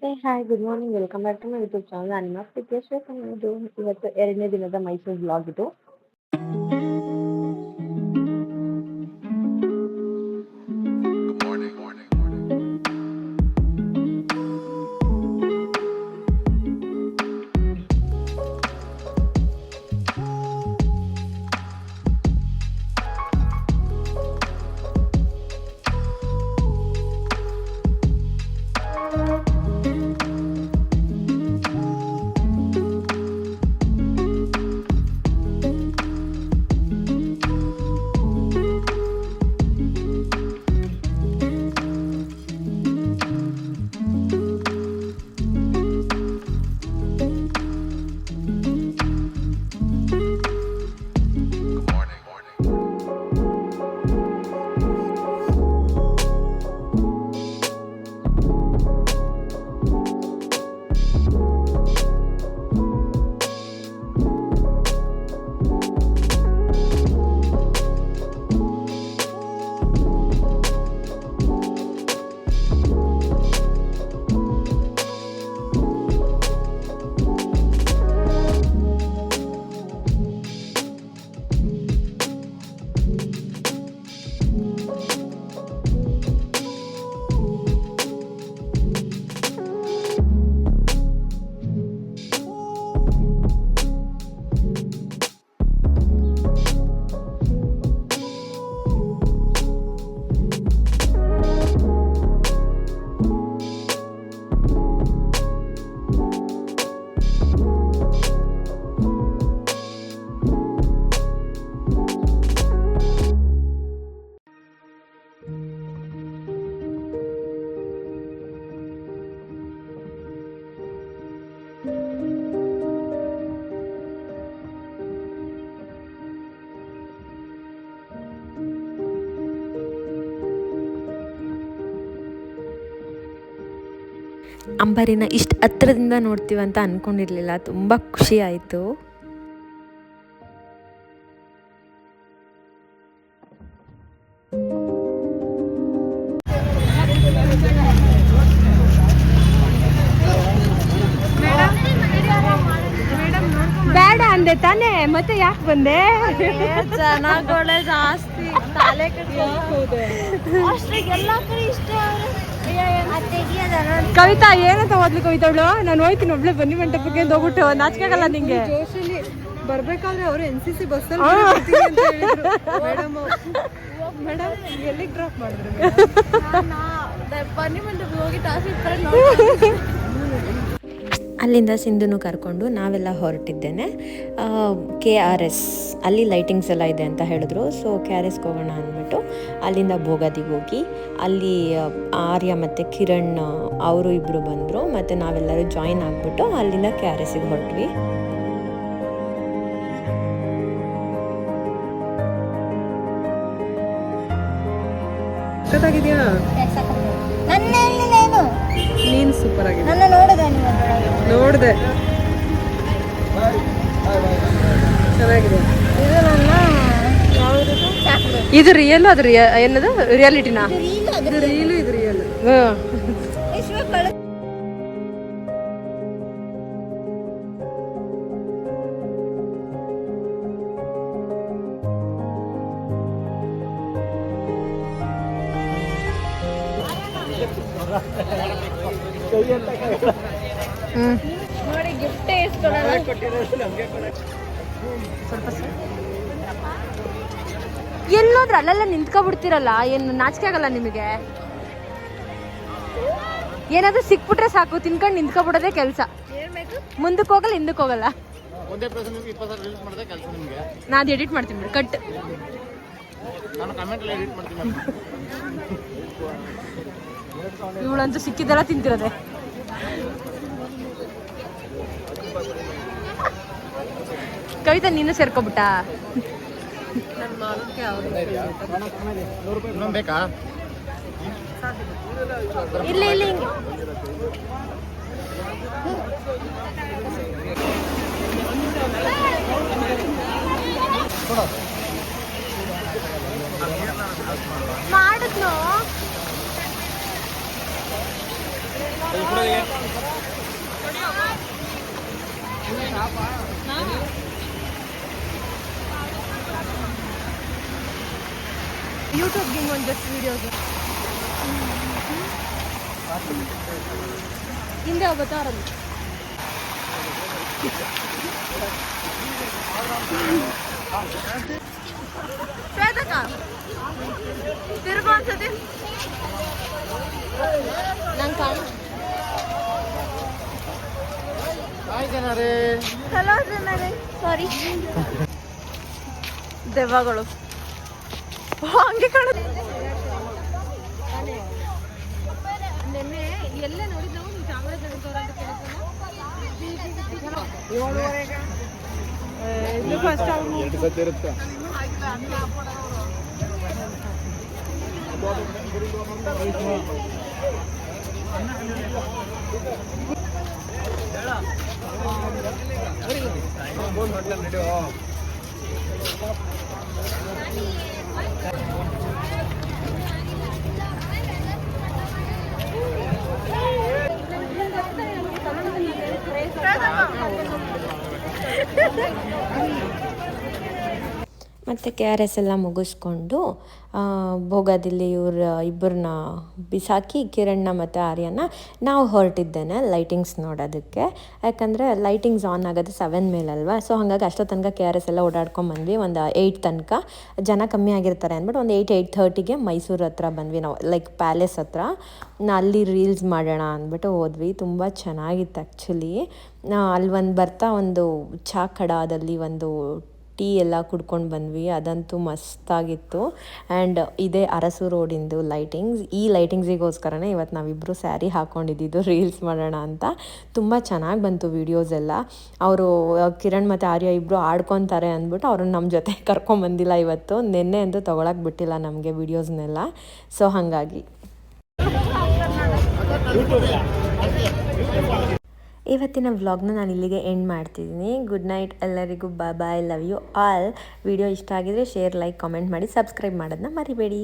Hi good morning welcome back to my YouTube channel. ನಾನು ನಿಮ್ಮ ಪ್ರೀತಿಯ ಶ್ವೇತಾ. ಇದು ಇವತ್ತು 2ನೇ ದಿನದ ಮೈಸೂರು ಬ್ಲಾಗ್ ಇದು. ಅಂಬಾರಿನ ಇಷ್ಟು ಹತ್ರದಿಂದ ನೋಡ್ತೀವಂತ ಅಂದ್ಕೊಂಡಿರಲಿಲ್ಲ. ತುಂಬ ಖುಷಿ ಆಯಿತು. ಬೇಡ ಅಂದೆ ತಾನೇ, ಮತ್ತೆ ಯಾಕೆ ಬಂದೆ? ಜನಗಳೇ ಜಾಸ್ತಿ ತಲೆ ಕವಿತಾ ಏನಂತ ಓದ್ಲಿ ಕವಿತಾಳು? ನಾನು ಹೋಯ್ತೀನಿ ಒಬ್ಳೆ ಬನ್ನಿ ಮಂಟಪಕ್ಕೆ ಅಂತ ಹೋಗ್ಬಿಟ್ಟು. ನಾಚಿಕಾಗಲ್ಲ ನಿಂಗೆ? ಜೋಶಲ್ಲಿ ಬರ್ಬೇಕಾದ್ರೆ ಅವರು NCC ಬಸ್ಸಲ್ಲಿ ಮೇಡಮ್ ಎಲ್ಲಿಗೆ ಡ್ರಾಪ್ ಮಾಡಿದ್ರು? ಬನ್ನಿ ಮಂಟಪಕ್ಕೆ ಹೋಗಿ ಅಲ್ಲಿಂದ ಸಿಂಧುನು ಕರ್ಕೊಂಡು ನಾವೆಲ್ಲ ಹೊರಟಿದ್ದೇನೆ. KRS ಅಲ್ಲಿ ಲೈಟಿಂಗ್ಸ್ ಎಲ್ಲ ಇದೆ ಅಂತ ಹೇಳಿದ್ರು. ಸೊ KRSಗೆ ಹೋಗೋಣ ಅಂದ್ಬಿಟ್ಟು ಅಲ್ಲಿಂದ ಭೋಗಾದಿಗೆ ಹೋಗಿ ಅಲ್ಲಿ ಆರ್ಯ ಮತ್ತು ಕಿರಣ್ ಅವರು ಇಬ್ಬರು ಬಂದರು. ಮತ್ತು ನಾವೆಲ್ಲರೂ ಜಾಯಿನ್ ಆಗಿಬಿಟ್ಟು ಅಲ್ಲಿಂದ KRSಗೆ ಹೊರಟ್ವಿ. ನೀನು ಸೂಪರ್ ಆಗಿದೆ. ನೋಡಿದೆ ಚೆನ್ನಾಗಿದೆ. ಇದು ರಿಯಲ್, ಅದು ಏನದು ರಿಯಾಲಿಟಿನಾ? ಇದು ರೀಲು, ಇದು ರಿಯಲ್. ನೋಡಿ ಗಿಫ್ಟ್ ಎಲ್ಲೋದ್ರ ಅಲ್ಲೆಲ್ಲ ನಿಂತ್ಕೊಬಿಡ್ತೀರಲ್ಲ, ಏನು ನಾಚಿಕೆ ಆಗಲ್ಲ ನಿಮಗೆ? ಏನಾದ್ರೂ ಸಿಕ್ಬಿಟ್ರೆ ಸಾಕು, ತಿನ್ಕೊಂಡು ನಿಂತ್ಕೊಬಿಡೋದೇ ಕೆಲಸ. ಮುಂದಕ್ಕೆ ಹೋಗಲ್ಲ, ಹಿಂದಕ್ಕೆ ಹೋಗಲ್ಲ. ನಾನು ಎಡಿಟ್ ಮಾಡ್ತೀನಿ ಬಿಡು, ಕಟ್. ಇವಳಂತೂ ಸಿಕ್ಕಿದ್ದೆಲ್ಲ ತಿಂತಿರೋದೆ. ಕವಿತಾ ನೀನು ಸೇರ್ಕೊಬಿಟ್ಟ? ಇಲ್ಲ ಇಲ್ಲ ಮಾಡಿದ್ನು ಯೂಟ್ಯೂಬ್ಗೆ ಹಿಂಗೆ ಒಂದು ಜಸ್ಟ್ ವೀಡಿಯೋಸ್ ಹಿಂದೆ ಬತ್ತಾರದು ಶ್ವೇತಕ್ಕ ತಿರುಗು ಅನ್ಸತಿ ನಂಗೆ ಕಾಣ ಹಲೋ ಜನರೇ ಸಾರಿ ದೆವ್ವಗಳು ಹಂಗೆ ಕಾಣುತ್ತೆ ನೆನ್ನೆ ಎಲ್ಲೇ ನೋಡಿದ್ದವು ನೀವು ಚಾಮರಾಜನಗರ ಇದು ಫಸ್ಟ್ ಮತ್ತು ಕೆ ಆರ್ ಎಸ್ ಎಲ್ಲ ಮುಗಿಸ್ಕೊಂಡು ಭೋಗದಲ್ಲಿ ಇವ್ರ ಇಬ್ಬರನ್ನ ಬಿಸಾಕಿ ಕಿರಣ್ನ ಮತ್ತು ಆರ್ಯನ ನಾವು ಹೊರಟಿದ್ದೇನೆ ಲೈಟಿಂಗ್ಸ್ ನೋಡೋದಕ್ಕೆ. ಯಾಕಂದರೆ ಲೈಟಿಂಗ್ಸ್ ಆನ್ ಆಗೋದು 7 ಮೇಲಲ್ವ, ಸೊ ಹಾಗಾಗಿ ಅಷ್ಟೋ ತನಕ ಕೆ ಆರ್ ಎಸ್ ಎಲ್ಲ ಓಡಾಡ್ಕೊಂಬಂದ್ವಿ. ಒಂದು 8 ತನಕ ಜನ ಕಮ್ಮಿ ಆಗಿರ್ತಾರೆ ಅಂದ್ಬಿಟ್ಟು ಒಂದು 8:30ಗೆ ಮೈಸೂರು ಹತ್ರ ಬಂದ್ವಿ ನಾವು, ಲೈಕ್ ಪ್ಯಾಲೇಸ್ ಹತ್ರ. ಅಲ್ಲಿ ರೀಲ್ಸ್ ಮಾಡೋಣ ಅಂದ್ಬಿಟ್ಟು ಹೋದ್ವಿ. ತುಂಬ ಚೆನ್ನಾಗಿತ್ತು ಆ್ಯಕ್ಚುಲಿ. ಅಲ್ಲಿ ಬರ್ತಾ ಒಂದು ಚಹಾ ಕಡಾದಲ್ಲಿ ಒಂದು ಟೀ ಎಲ್ಲ ಕುಡ್ಕೊಂಡು ಬಂದ್ವಿ. ಅದಂತೂ ಮಸ್ತಾಗಿತ್ತು. ಆ್ಯಂಡ್ ಇದೇ ಅರಸು ರೋಡಿಂದು ಲೈಟಿಂಗ್ಸ್. ಈ ಲೈಟಿಂಗ್ಸಿಗೋಸ್ಕರನೇ ಇವತ್ತು ನಾವಿಬ್ಬರು ಸ್ಯಾರಿ ಹಾಕ್ಕೊಂಡಿದ್ದು ರೀಲ್ಸ್ ಮಾಡೋಣ ಅಂತ. ತುಂಬ ಚೆನ್ನಾಗಿ ಬಂತು ವೀಡಿಯೋಸ್ ಎಲ್ಲ. ಅವರು ಕಿರಣ್ ಮತ್ತು ಆರ್ಯ ಇಬ್ಬರು ಆಡ್ಕೊತಾರೆ ಅಂದ್ಬಿಟ್ಟು ಅವ್ರನ್ನ ನಮ್ಮ ಜೊತೆ ಕರ್ಕೊಂಬಂದಿಲ್ಲ ಇವತ್ತು. ನೆನ್ನೆ ಅಂತೂ ತೊಗೊಳಕ್ಕೆ ಬಿಟ್ಟಿಲ್ಲ ನಮಗೆ ವೀಡಿಯೋಸ್ನೆಲ್ಲ. ಸೊ ಹಾಗಾಗಿ ಇವತ್ತಿನ ವ್ಲಾಗ್ನ ನಾನು ಇಲ್ಲಿಗೆ ಎಂಡ್ ಮಾಡ್ತಿದ್ದೀನಿ. ಗುಡ್ ನೈಟ್ ಎಲ್ಲರಿಗೂ. ಬಾಯ್, ಲವ್ ಯು ಆಲ್. ವಿಡಿಯೋ ಇಷ್ಟ ಆಗಿದರೆ ಶೇರ್, ಲೈಕ್, ಕಾಮೆಂಟ್ ಮಾಡಿ, ಸಬ್ಸ್ಕ್ರೈಬ್ ಮಾಡೋದನ್ನ ಮರಿಬೇಡಿ.